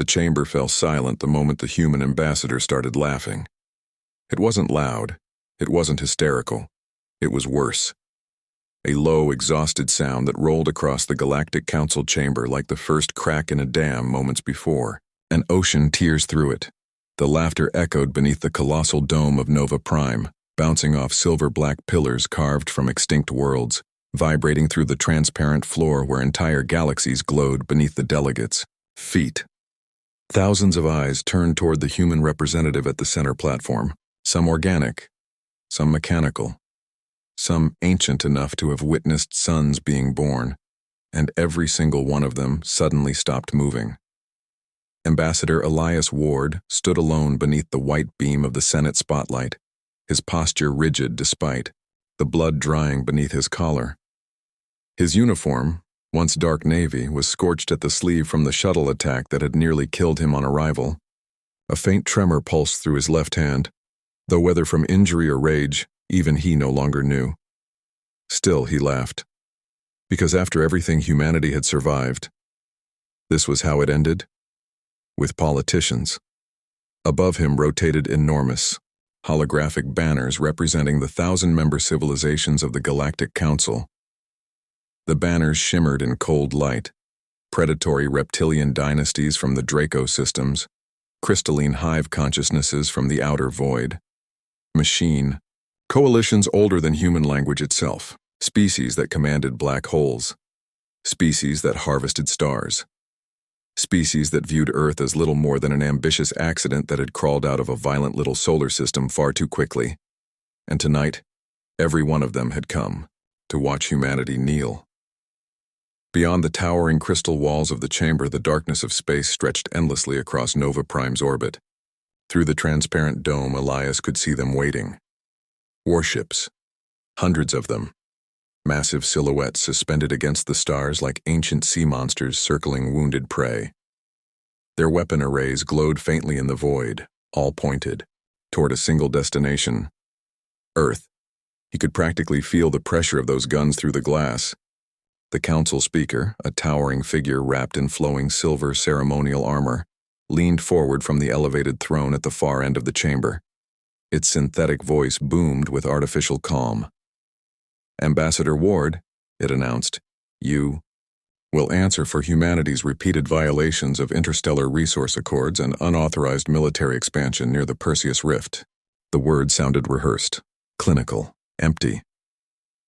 The chamber fell silent the moment the human ambassador started laughing. It wasn't loud. It wasn't hysterical. It was worse. A low, exhausted sound that rolled across the Galactic Council chamber like the first crack in a dam moments before. An ocean tears through it. The laughter echoed beneath the colossal dome of Nova Prime, bouncing off silver-black pillars carved from extinct worlds, vibrating through the transparent floor where entire galaxies glowed beneath the delegates' feet. Thousands of eyes turned toward the human representative at the center platform, some organic, some mechanical, some ancient enough to have witnessed suns being born, and every single one of them suddenly stopped moving. Ambassador Elias Ward stood alone beneath the white beam of the Senate spotlight, his posture rigid despite the blood drying beneath his collar. His uniform, once dark navy, was scorched at the sleeve from the shuttle attack that had nearly killed him on arrival. A faint tremor pulsed through his left hand, though whether from injury or rage, even he no longer knew. Still, he laughed. Because after everything humanity had survived, this was how it ended? With politicians. Above him rotated enormous, holographic banners representing the 1,000-member civilizations of the Galactic Council. The banners shimmered in cold light, predatory reptilian dynasties from the Draco systems, crystalline hive consciousnesses from the outer void, machine, coalitions older than human language itself, species that commanded black holes, species that harvested stars, species that viewed Earth as little more than an ambitious accident that had crawled out of a violent little solar system far too quickly. And tonight, every one of them had come to watch humanity kneel. Beyond the towering crystal walls of the chamber, the darkness of space stretched endlessly across Nova Prime's orbit. Through the transparent dome, Elias could see them waiting. Warships, hundreds of them, massive silhouettes suspended against the stars like ancient sea monsters circling wounded prey. Their weapon arrays glowed faintly in the void, all pointed toward a single destination: Earth. He could practically feel the pressure of those guns through the glass. The council speaker, a towering figure wrapped in flowing silver ceremonial armor, leaned forward from the elevated throne at the far end of the chamber. Its synthetic voice boomed with artificial calm. "Ambassador Ward," it announced, "you will answer for humanity's repeated violations of interstellar resource accords and unauthorized military expansion near the Perseus Rift." The words sounded rehearsed, clinical, empty.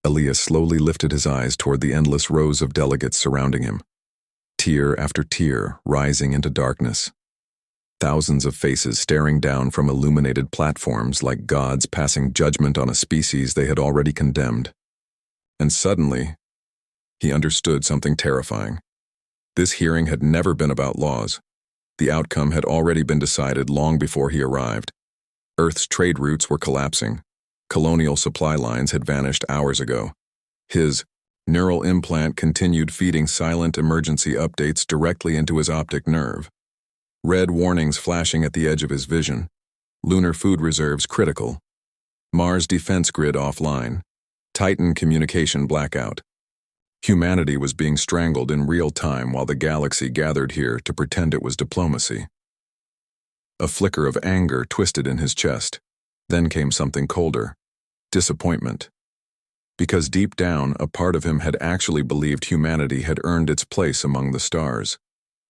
Elias slowly lifted his eyes toward the endless rows of delegates surrounding him, tier after tier rising into darkness. Thousands of faces staring down from illuminated platforms like gods passing judgment on a species they had already condemned. And suddenly, he understood something terrifying. This hearing had never been about laws. The outcome had already been decided long before he arrived. Earth's trade routes were collapsing. Colonial supply lines had vanished hours ago. His neural implant continued feeding silent emergency updates directly into his optic nerve. Red warnings flashing at the edge of his vision. Lunar food reserves critical. Mars defense grid offline. Titan communication blackout. Humanity was being strangled in real time while the galaxy gathered here to pretend it was diplomacy. A flicker of anger twisted in his chest. Then came something colder. Disappointment. Because deep down, a part of him had actually believed humanity had earned its place among the stars.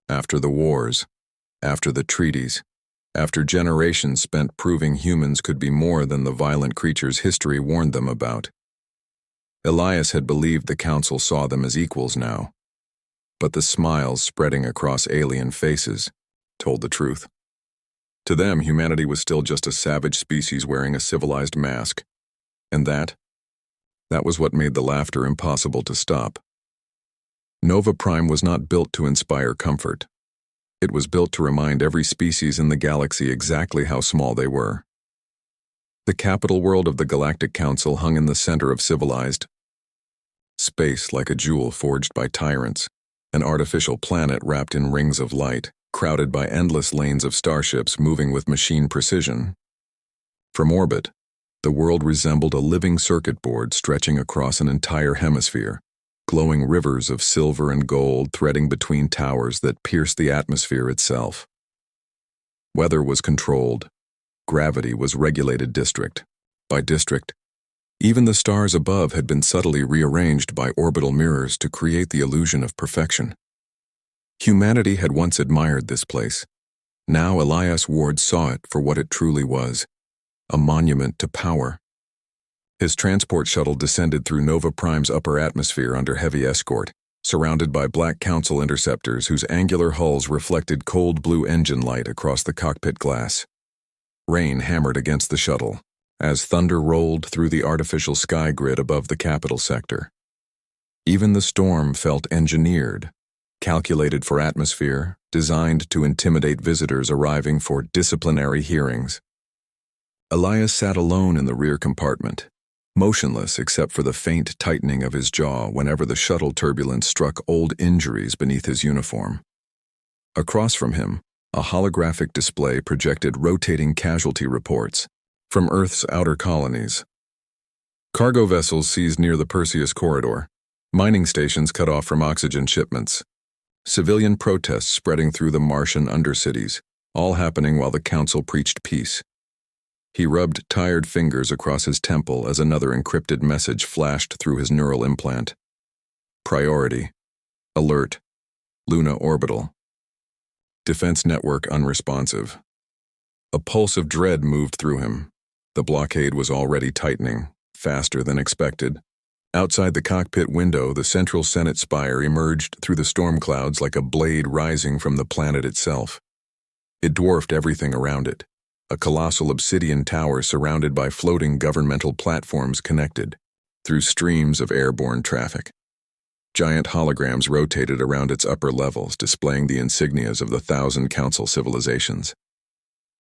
After the wars, after the treaties, after generations spent proving humans could be more than the violent creatures history warned them about. Elias had believed the council saw them as equals now. But the smiles spreading across alien faces told the truth. To them, humanity was still just a savage species wearing a civilized mask. And that was what made the laughter impossible to stop. Nova Prime was not built to inspire comfort. It was built to remind every species in the galaxy exactly how small they were. The capital world of the Galactic Council hung in the center of civilized space like a jewel forged by tyrants, an artificial planet wrapped in rings of light, crowded by endless lanes of starships moving with machine precision. From orbit, the world resembled a living circuit board stretching across an entire hemisphere, glowing rivers of silver and gold threading between towers that pierced the atmosphere itself. Weather was controlled. Gravity was regulated district by district. Even the stars above had been subtly rearranged by orbital mirrors to create the illusion of perfection. Humanity had once admired this place. Now Elias Ward saw it for what it truly was, a monument to power. His transport shuttle descended through Nova Prime's upper atmosphere under heavy escort, surrounded by Black Council interceptors whose angular hulls reflected cold blue engine light across the cockpit glass. Rain hammered against the shuttle, as thunder rolled through the artificial sky grid above the capital sector. Even the storm felt engineered, calculated for atmosphere, designed to intimidate visitors arriving for disciplinary hearings. Elias sat alone in the rear compartment, motionless except for the faint tightening of his jaw whenever the shuttle turbulence struck old injuries beneath his uniform. Across from him, a holographic display projected rotating casualty reports from Earth's outer colonies. Cargo vessels seized near the Perseus corridor, mining stations cut off from oxygen shipments, civilian protests spreading through the Martian undercities, all happening while the Council preached peace. He rubbed tired fingers across his temple as another encrypted message flashed through his neural implant. Priority. Alert. Luna orbital. Defense network unresponsive. A pulse of dread moved through him. The blockade was already tightening, faster than expected. Outside the cockpit window, the central Senate spire emerged through the storm clouds like a blade rising from the planet itself. It dwarfed everything around it, a colossal obsidian tower surrounded by floating governmental platforms connected through streams of airborne traffic. Giant holograms rotated around its upper levels, displaying the insignias of the 1,000 Council civilizations.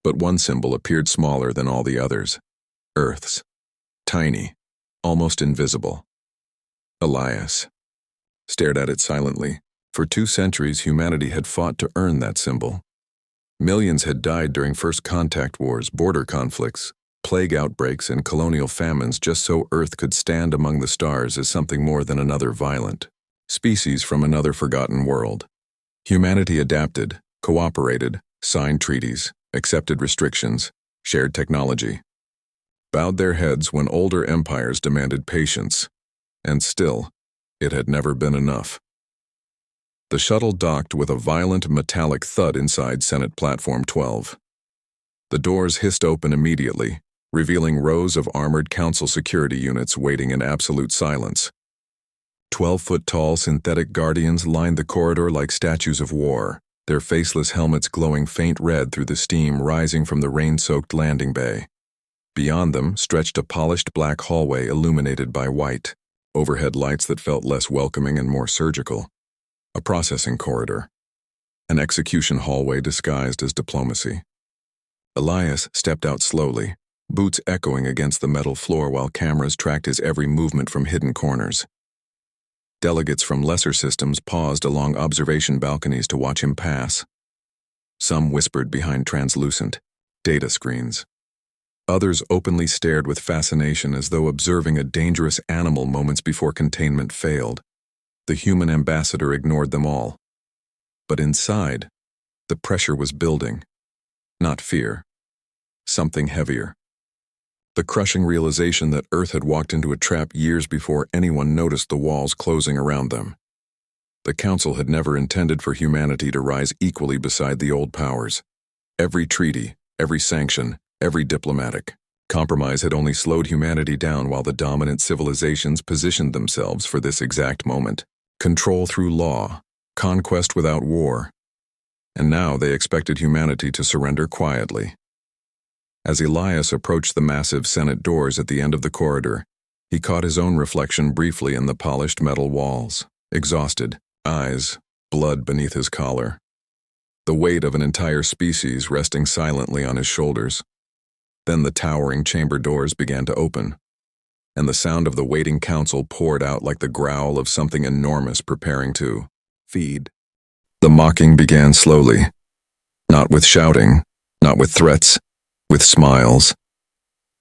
But one symbol appeared smaller than all the others. Earth's. Tiny, almost invisible. Elias stared at it silently. For 2 centuries, humanity had fought to earn that symbol. Millions had died during first contact wars, border conflicts, plague outbreaks, and colonial famines just so Earth could stand among the stars as something more than another violent species from another forgotten world. Humanity adapted, cooperated, signed treaties, accepted restrictions, shared technology, bowed their heads when older empires demanded patience, and still, it had never been enough. The shuttle docked with a violent metallic thud inside Senate Platform 12. The doors hissed open immediately, revealing rows of armored Council security units waiting in absolute silence. 12-foot-tall synthetic guardians lined the corridor like statues of war, their faceless helmets glowing faint red through the steam rising from the rain-soaked landing bay. Beyond them stretched a polished black hallway illuminated by white, overhead lights that felt less welcoming and more surgical. A processing corridor. An execution hallway disguised as diplomacy. Elias stepped out slowly, boots echoing against the metal floor while cameras tracked his every movement from hidden corners. Delegates from lesser systems paused along observation balconies to watch him pass. Some whispered behind translucent data screens. Others openly stared with fascination as though observing a dangerous animal moments before containment failed. The human ambassador ignored them all. But inside, the pressure was building. Not fear. Something heavier. The crushing realization that Earth had walked into a trap years before anyone noticed the walls closing around them. The Council had never intended for humanity to rise equally beside the old powers. Every treaty, every sanction, every diplomatic compromise had only slowed humanity down while the dominant civilizations positioned themselves for this exact moment. Control through law, conquest without war. And now they expected humanity to surrender quietly. As Elias approached the massive Senate doors at the end of the corridor, he caught his own reflection briefly in the polished metal walls, exhausted, eyes, blood beneath his collar. The weight of an entire species resting silently on his shoulders. Then the towering chamber doors began to open, and the sound of the waiting Council poured out like the growl of something enormous preparing to feed. The mocking began slowly, not with shouting, not with threats, with smiles.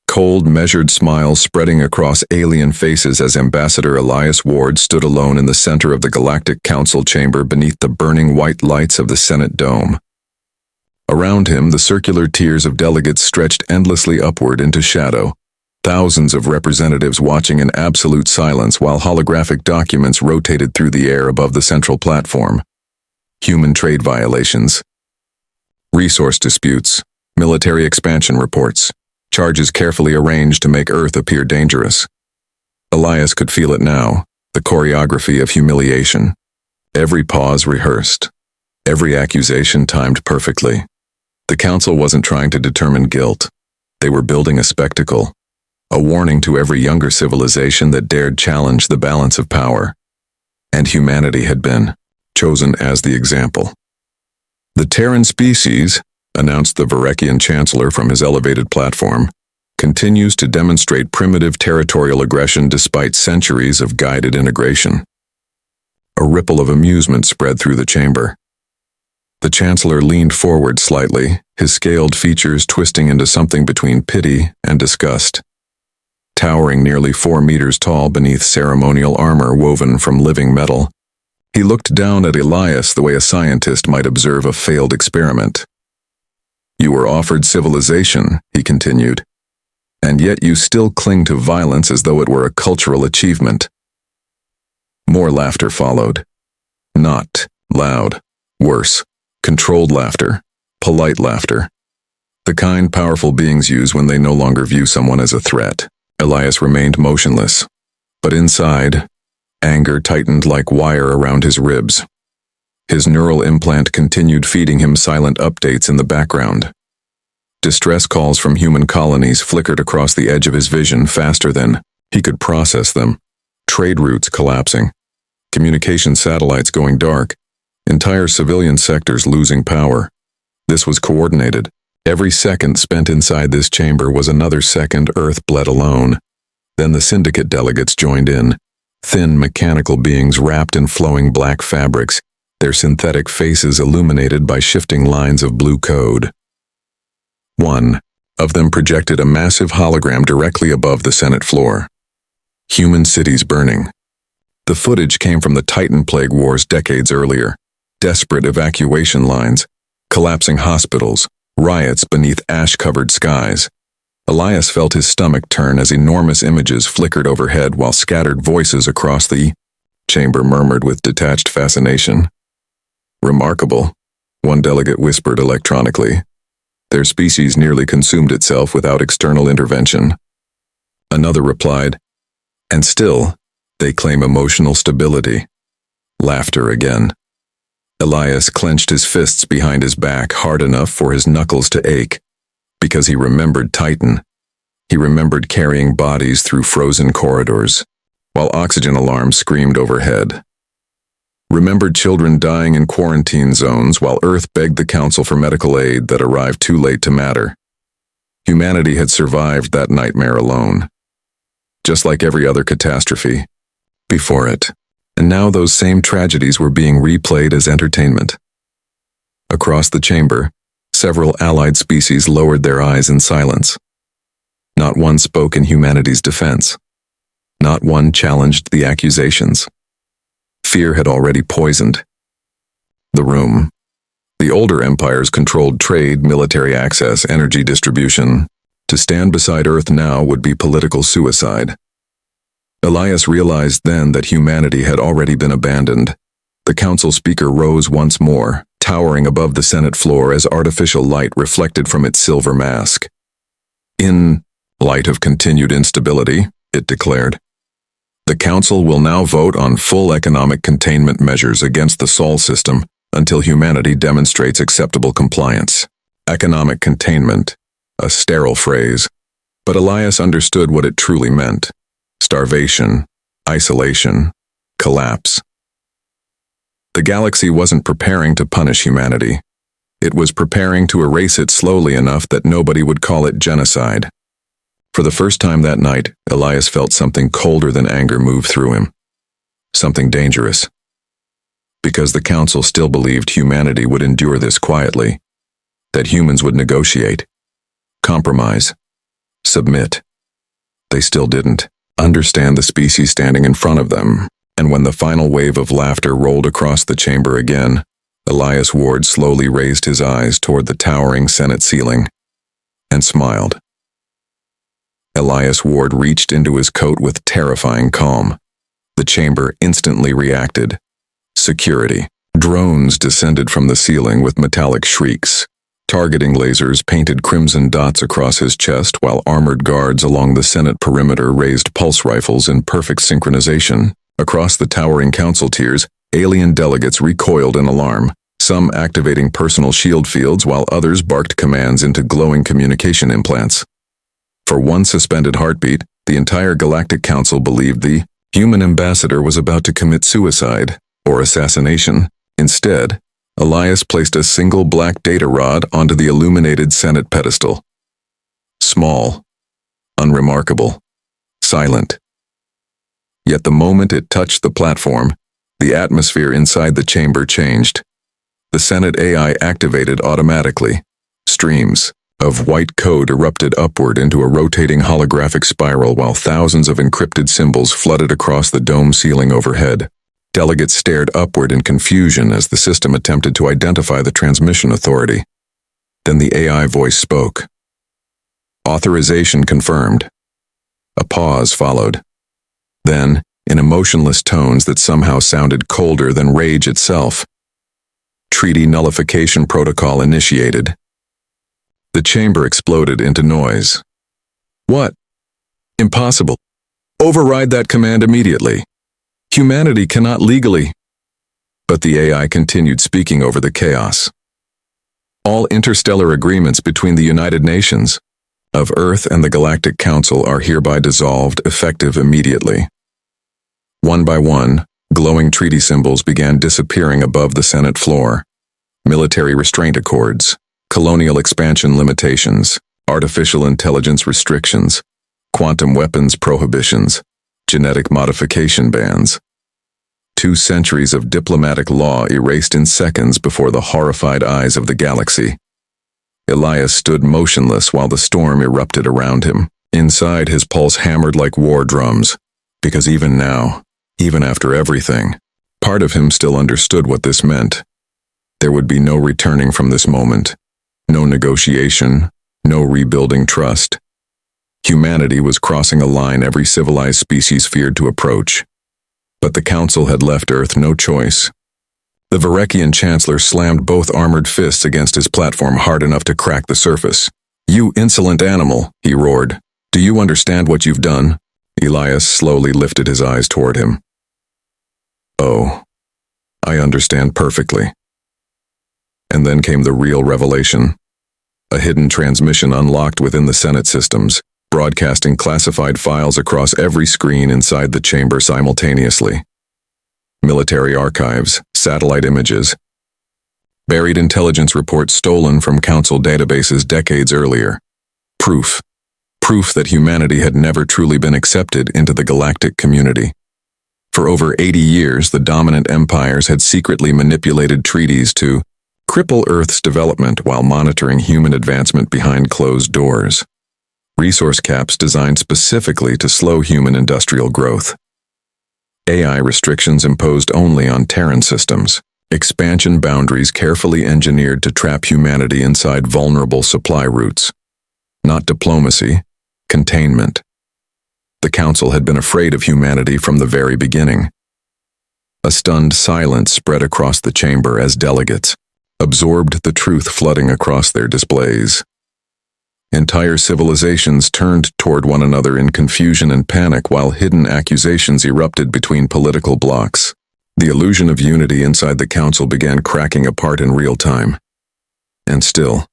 Cold, measured smiles spreading across alien faces as Ambassador Elias Ward stood alone in the center of the Galactic Council chamber beneath the burning white lights of the Senate dome. Around Around him, the circular tiers of delegates stretched endlessly upward into shadow, thousands of representatives watching in absolute silence while holographic documents rotated through the air above the central platform. Human trade violations, resource disputes, military expansion reports, charges carefully arranged to make Earth appear dangerous. Elias could feel it now, the choreography of humiliation. Every pause rehearsed, every accusation timed perfectly. The council wasn't trying to determine guilt. They were building a spectacle, a warning to every younger civilization that dared challenge the balance of power. And humanity had been chosen as the example. The Terran species, announced the Varekian chancellor from his elevated platform, continues to demonstrate primitive territorial aggression despite centuries of guided integration. A ripple of amusement spread through the chamber. The chancellor leaned forward slightly, his scaled features twisting into something between pity and disgust. Towering nearly 4 meters tall beneath ceremonial armor woven from living metal, he looked down at Elias the way a scientist might observe a failed experiment. "You were offered civilization," he continued, "and yet you still cling to violence as though it were a cultural achievement." More laughter followed. Not loud, worse, controlled laughter, polite laughter. The kind powerful beings use when they no longer view someone as a threat. Elias remained motionless, but inside, anger tightened like wire around his ribs. His neural implant continued feeding him silent updates in the background. Distress calls from human colonies flickered across the edge of his vision faster than he could process them. Trade routes collapsing, communication satellites going dark, entire civilian sectors losing power. This was coordinated. Every second spent inside this chamber was another second Earth bled alone. Then the syndicate delegates joined in, thin mechanical beings wrapped in flowing black fabrics, their synthetic faces illuminated by shifting lines of blue code. One of them projected a massive hologram directly above the Senate floor. Human cities burning. The footage came from the Titan plague wars decades earlier. Desperate evacuation lines, collapsing hospitals, riots beneath ash-covered skies. Elias felt his stomach turn as enormous images flickered overhead while scattered voices across the chamber murmured with detached fascination. "Remarkable," one delegate whispered electronically. "Their species nearly consumed itself without external intervention." Another replied, "And still, they claim emotional stability." Laughter again. Elias clenched his fists behind his back hard enough for his knuckles to ache, because he remembered Titan. He remembered carrying bodies through frozen corridors, while oxygen alarms screamed overhead. Remembered children dying in quarantine zones while Earth begged the Council for medical aid that arrived too late to matter. Humanity had survived that nightmare alone, just like every other catastrophe before it. And now those same tragedies were being replayed as entertainment. Across the chamber, several allied species lowered their eyes in silence. Not one spoke in humanity's defense. Not one challenged the accusations. Fear had already poisoned the room. The older empires controlled trade, military access, energy distribution. To stand beside Earth now would be political suicide. Elias realized then that humanity had already been abandoned. The council speaker rose once more, towering above the Senate floor as artificial light reflected from its silver mask. "In light of continued instability," it declared, "the council will now vote on full economic containment measures against the Sol system until humanity demonstrates acceptable compliance." Economic containment, a sterile phrase, but Elias understood what it truly meant. Starvation, isolation, collapse. The galaxy wasn't preparing to punish humanity. It was preparing to erase it slowly enough that nobody would call it genocide. For the first time that night, Elias felt something colder than anger move through him. Something dangerous. Because the Council still believed humanity would endure this quietly. That humans would negotiate, compromise, submit. They still didn't understand the species standing in front of them, and when the final wave of laughter rolled across the chamber again, Elias Ward slowly raised his eyes toward the towering Senate ceiling and smiled. Elias Ward reached into his coat with terrifying calm. The chamber instantly reacted. Security. Drones descended from the ceiling with metallic shrieks. Targeting lasers painted crimson dots across his chest, while armored guards along the Senate perimeter raised pulse rifles in perfect synchronization. Across the towering council tiers, alien delegates recoiled in alarm, some activating personal shield fields while others barked commands into glowing communication implants. For one suspended heartbeat, the entire Galactic Council believed the human ambassador was about to commit suicide or assassination. Instead, Elias placed a single black data rod onto the illuminated Senate pedestal. Small, unremarkable, silent. Yet the moment it touched the platform, the atmosphere inside the chamber changed. The Senate AI activated automatically. Streams of white code erupted upward into a rotating holographic spiral while thousands of encrypted symbols flooded across the dome ceiling overhead. Delegates stared upward in confusion as the system attempted to identify the transmission authority. Then the AI voice spoke. Authorization confirmed. A pause followed. Then, in emotionless tones that somehow sounded colder than rage itself, treaty nullification protocol initiated. The chamber exploded into noise. What? Impossible. Override that command immediately. Humanity cannot legally. But the AI continued speaking over the chaos. All interstellar agreements between the United Nations of Earth and the Galactic Council are hereby dissolved, effective immediately. One by one, glowing treaty symbols began disappearing above the Senate floor. Military restraint accords, colonial expansion limitations, artificial intelligence restrictions, quantum weapons prohibitions, genetic modification bans. 2 centuries of diplomatic law erased in seconds before the horrified eyes of the galaxy. Elias stood motionless while the storm erupted around him. Inside, his pulse hammered like war drums, because even now, even after everything, part of him still understood what this meant. There would be no returning from this moment, no negotiation, no rebuilding trust. Humanity was crossing a line every civilized species feared to approach. But the Council had left Earth no choice. The Varekian Chancellor slammed both armored fists against his platform hard enough to crack the surface. "You insolent animal," he roared. "Do you understand what you've done?" Elias slowly lifted his eyes toward him. "Oh, I understand perfectly." And then came the real revelation. A hidden transmission unlocked within the Senate systems, broadcasting classified files across every screen inside the chamber simultaneously. Military archives, satellite images, buried intelligence reports stolen from Council databases decades earlier. Proof that humanity had never truly been accepted into the galactic community. For over 80 years, the dominant empires had secretly manipulated treaties to cripple Earth's development while monitoring human advancement behind closed doors. Resource caps designed specifically to slow human industrial growth. AI restrictions imposed only on Terran systems. Expansion boundaries carefully engineered to trap humanity inside vulnerable supply routes. Not diplomacy, containment. The Council had been afraid of humanity from the very beginning. A stunned silence spread across the chamber as delegates absorbed the truth flooding across their displays. Entire civilizations turned toward one another in confusion and panic while hidden accusations erupted between political blocs. The illusion of unity inside the Council began cracking apart in real time. And still,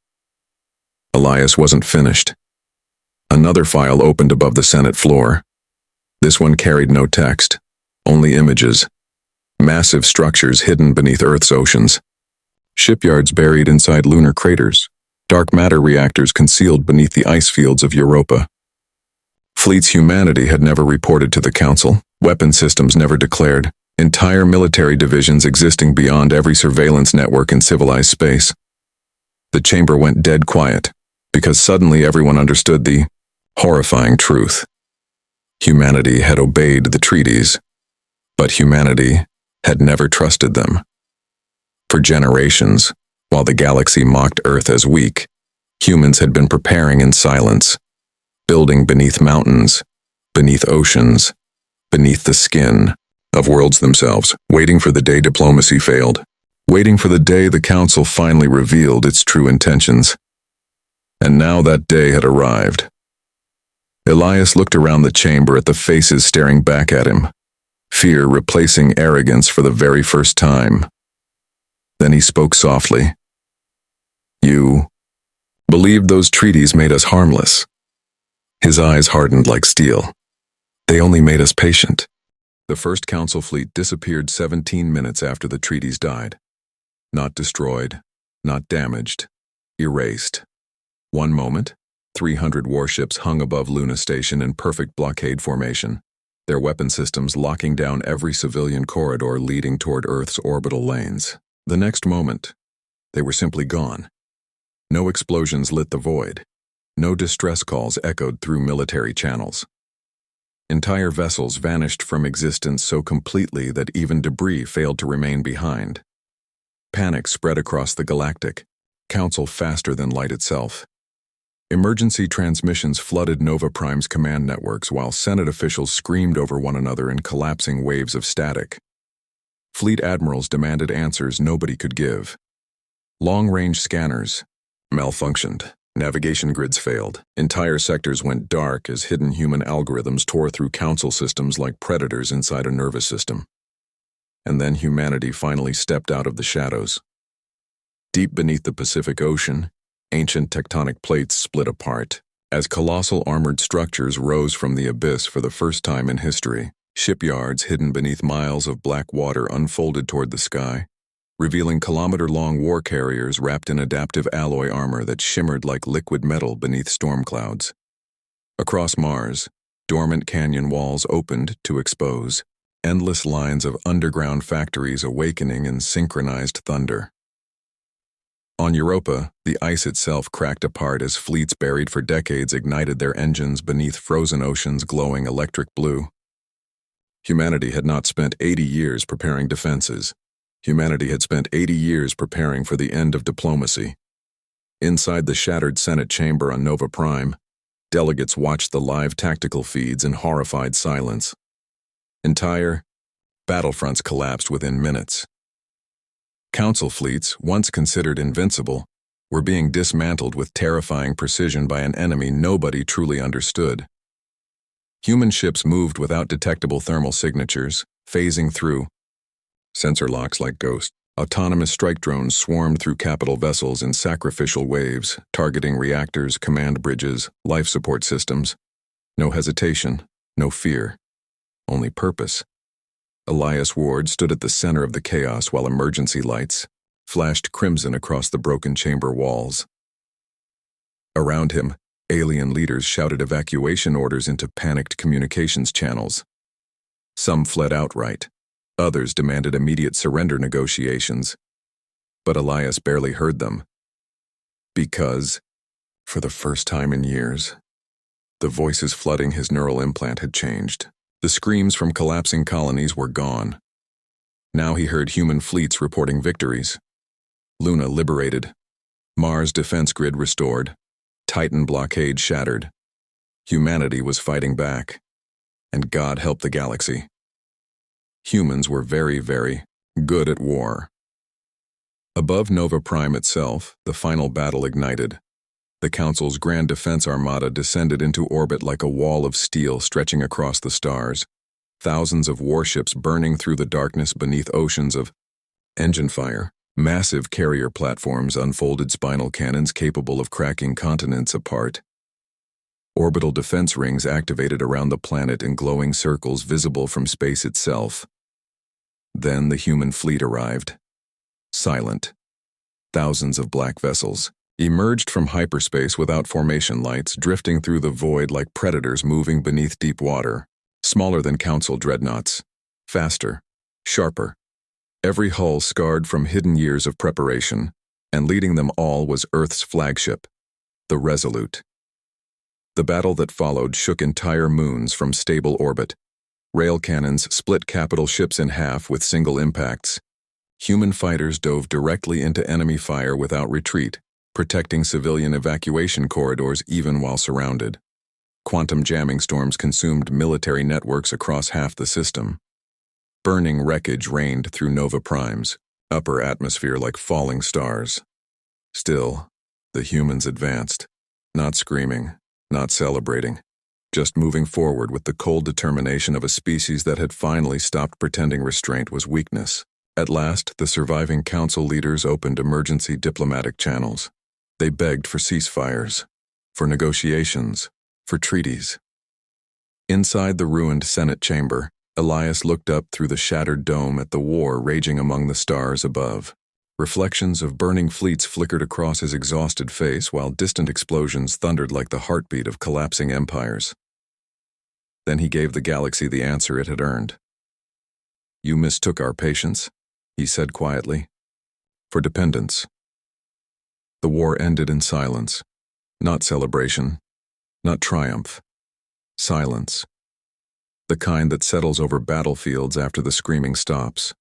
Elias wasn't finished. Another file opened above the Senate floor. This one carried no text, only images. Massive structures hidden beneath Earth's oceans. Shipyards buried inside lunar craters. Dark matter reactors concealed beneath the ice fields of Europa. Fleets humanity had never reported to the Council, weapon systems never declared, entire military divisions existing beyond every surveillance network in civilized space. The chamber went dead quiet, because suddenly everyone understood the horrifying truth. Humanity had obeyed the treaties, but humanity had never trusted them. For generations, while the galaxy mocked Earth as weak, humans had been preparing in silence, building beneath mountains, beneath oceans, beneath the skin of worlds themselves, waiting for the day diplomacy failed, waiting for the day the Council finally revealed its true intentions. And now that day had arrived. Elias looked around the chamber at the faces staring back at him, fear replacing arrogance for the very first time. Then he spoke softly. "You believed those treaties made us harmless." His eyes hardened like steel. "They only made us patient." The first Council fleet disappeared 17 minutes after the treaties died. Not destroyed, not damaged, erased. One moment, 300 warships hung above Luna Station in perfect blockade formation, their weapon systems locking down every civilian corridor leading toward Earth's orbital lanes. The next moment, they were simply gone. No explosions lit the void. No distress calls echoed through military channels. Entire vessels vanished from existence so completely that even debris failed to remain behind. Panic spread across the Galactic Council faster than light itself. Emergency transmissions flooded Nova Prime's command networks while Senate officials screamed over one another in collapsing waves of static. Fleet admirals demanded answers nobody could give. Long-range scanners malfunctioned. Navigation grids failed. Entire sectors went dark as hidden human algorithms tore through Council systems like predators inside a nervous system. And then humanity finally stepped out of the shadows. Deep beneath the Pacific Ocean, ancient tectonic plates split apart. As colossal armored structures rose from the abyss for the first time in history, shipyards hidden beneath miles of black water unfolded toward the sky, revealing kilometer-long war carriers wrapped in adaptive alloy armor that shimmered like liquid metal beneath storm clouds. Across Mars, dormant canyon walls opened to expose endless lines of underground factories awakening in synchronized thunder. On Europa, the ice itself cracked apart as fleets buried for decades ignited their engines beneath frozen oceans glowing electric blue. Humanity had not spent 80 years preparing defenses. Humanity had spent 80 years preparing for the end of diplomacy. Inside the shattered Senate chamber on Nova Prime, delegates watched the live tactical feeds in horrified silence. Entire battlefronts collapsed within minutes. Council fleets, once considered invincible, were being dismantled with terrifying precision by an enemy nobody truly understood. Human ships moved without detectable thermal signatures, phasing through. Sensor locks like ghosts. Autonomous strike drones swarmed through capital vessels in sacrificial waves, targeting reactors, command bridges, life support systems. No hesitation, no fear, only purpose. Elias Ward stood at the center of the chaos while emergency lights flashed crimson across the broken chamber walls. Around him, alien leaders shouted evacuation orders into panicked communications channels. Some fled outright. Others demanded immediate surrender negotiations. But Elias barely heard them. Because, for the first time in years, the voices flooding his neural implant had changed. The screams from collapsing colonies were gone. Now he heard human fleets reporting victories. Luna liberated. Mars defense grid restored. Titan blockade shattered. Humanity was fighting back. And God help the galaxy. Humans were very, very good at war. Above Nova Prime itself, the final battle ignited. The Council's Grand Defense Armada descended into orbit like a wall of steel stretching across the stars, thousands of warships burning through the darkness beneath oceans of engine fire. Massive carrier platforms unfolded spinal cannons capable of cracking continents apart. Orbital defense rings activated around the planet in glowing circles visible from space itself. Then the human fleet arrived. Silent. Thousands of black vessels emerged from hyperspace without formation lights, drifting through the void like predators moving beneath deep water. Smaller than Council dreadnoughts. Faster. Sharper. Every hull scarred from hidden years of preparation, and leading them all was Earth's flagship, the Resolute. The battle that followed shook entire moons from stable orbit. Rail cannons split capital ships in half with single impacts. Human fighters dove directly into enemy fire without retreat, protecting civilian evacuation corridors even while surrounded. Quantum jamming storms consumed military networks across half the system. Burning wreckage rained through Nova Prime's upper atmosphere like falling stars. Still, the humans advanced, not screaming, not celebrating, just moving forward with the cold determination of a species that had finally stopped pretending restraint was weakness. At last, the surviving council leaders opened emergency diplomatic channels. They begged for ceasefires, for negotiations, for treaties. Inside the ruined Senate chamber, Elias looked up through the shattered dome at the war raging among the stars above. Reflections of burning fleets flickered across his exhausted face while distant explosions thundered like the heartbeat of collapsing empires. Then he gave the galaxy the answer it had earned. "You mistook our patience," he said quietly, "for dependence." The war ended in silence, not celebration, not triumph. Silence. The kind that settles over battlefields after the screaming stops.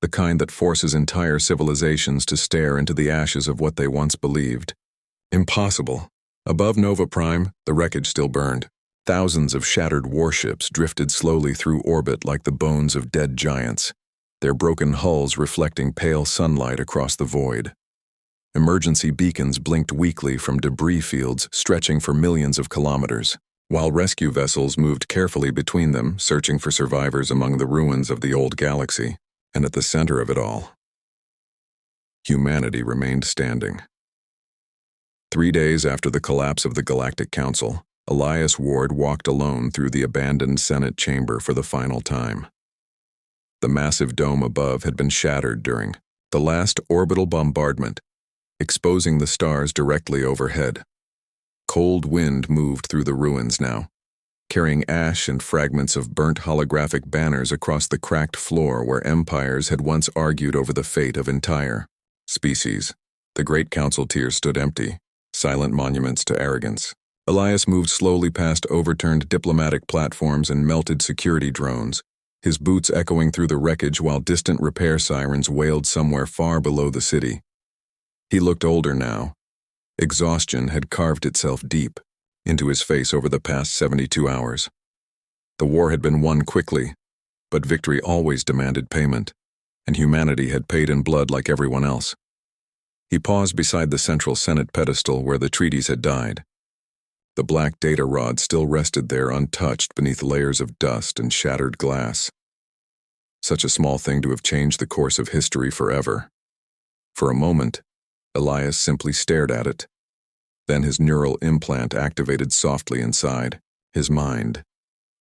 The kind that forces entire civilizations to stare into the ashes of what they once believed. Impossible. Above Nova Prime, the wreckage still burned. Thousands of shattered warships drifted slowly through orbit like the bones of dead giants, their broken hulls reflecting pale sunlight across the void. Emergency beacons blinked weakly from debris fields stretching for millions of kilometers, while rescue vessels moved carefully between them, searching for survivors among the ruins of the old galaxy. And at the center of it all, humanity remained standing. 3 days after the collapse of the Galactic Council, Elias Ward walked alone through the abandoned Senate chamber for the final time. The massive dome above had been shattered during the last orbital bombardment, exposing the stars directly overhead. Cold wind moved through the ruins now, carrying ash and fragments of burnt holographic banners across the cracked floor where empires had once argued over the fate of entire species. The great council tiers stood empty, silent monuments to arrogance. Elias moved slowly past overturned diplomatic platforms and melted security drones, his boots echoing through the wreckage while distant repair sirens wailed somewhere far below the city. He looked older now. Exhaustion had carved itself deep into his face over the past 72 hours. The war had been won quickly, but victory always demanded payment, and humanity had paid in blood like everyone else. He paused beside the central Senate pedestal where the treaties had died. The black data rod still rested there untouched beneath layers of dust and shattered glass. Such a small thing to have changed the course of history forever. For a moment, Elias simply stared at it. Then his neural implant activated softly inside his mind.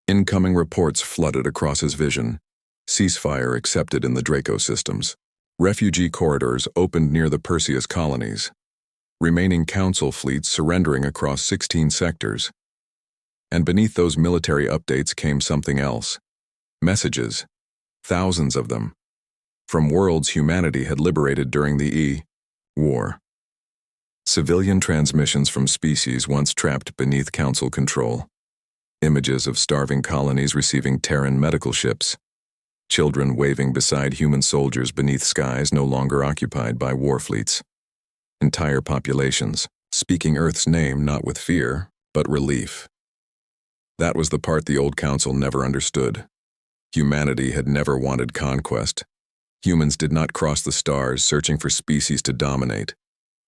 Incoming reports flooded across his vision. Ceasefire accepted in the Draco systems. Refugee corridors opened near the Perseus colonies. Remaining council fleets surrendering across 16 sectors. And beneath those military updates came something else. Messages. Thousands of them. From worlds humanity had liberated during the war. Civilian transmissions from species once trapped beneath council control. Images of starving colonies receiving Terran medical ships. Children waving beside human soldiers beneath skies no longer occupied by war fleets. Entire populations, speaking Earth's name not with fear, but relief. That was the part the old council never understood. Humanity had never wanted conquest. Humans did not cross the stars searching for species to dominate.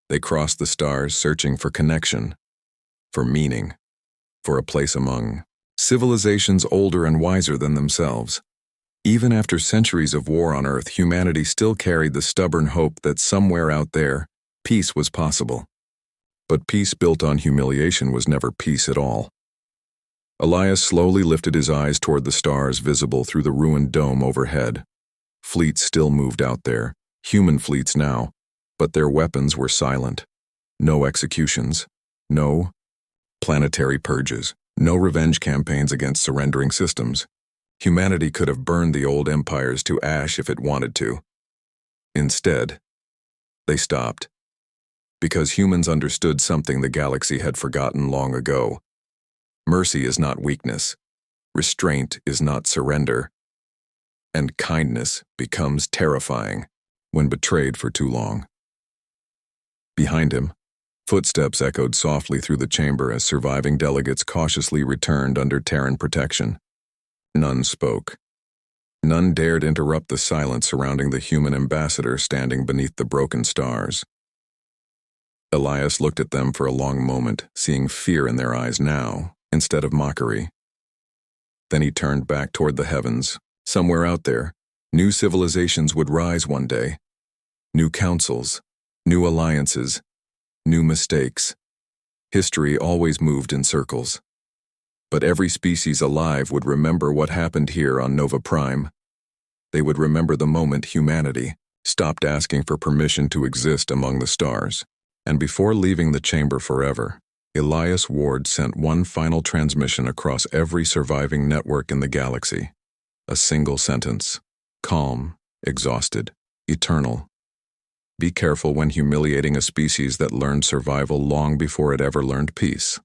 They crossed the stars searching for connection, for meaning, for a place among civilizations older and wiser than themselves. Even after centuries of war on Earth, humanity still carried the stubborn hope that somewhere out there, peace was possible. But peace built on humiliation was never peace at all. Elias slowly lifted his eyes toward the stars visible through the ruined dome overhead. Fleets still moved out there, human fleets now, but their weapons were silent. No executions, no planetary purges, no revenge campaigns against surrendering systems. Humanity could have burned the old empires to ash if it wanted to. Instead, they stopped. Because humans understood something the galaxy had forgotten long ago. Mercy is not weakness. Restraint is not surrender. And kindness becomes terrifying when betrayed for too long. Behind him, footsteps echoed softly through the chamber as surviving delegates cautiously returned under Terran protection. None spoke. None dared interrupt the silence surrounding the human ambassador standing beneath the broken stars. Elias looked at them for a long moment, seeing fear in their eyes now, instead of mockery. Then he turned back toward the heavens. Somewhere out there, new civilizations would rise one day. New councils, new alliances, new mistakes. History always moved in circles. But every species alive would remember what happened here on Nova Prime. They would remember the moment humanity stopped asking for permission to exist among the stars. And before leaving the chamber forever, Elias Ward sent one final transmission across every surviving network in the galaxy. A single sentence. Calm, exhausted, eternal. Be careful when humiliating a species that learned survival long before it ever learned peace.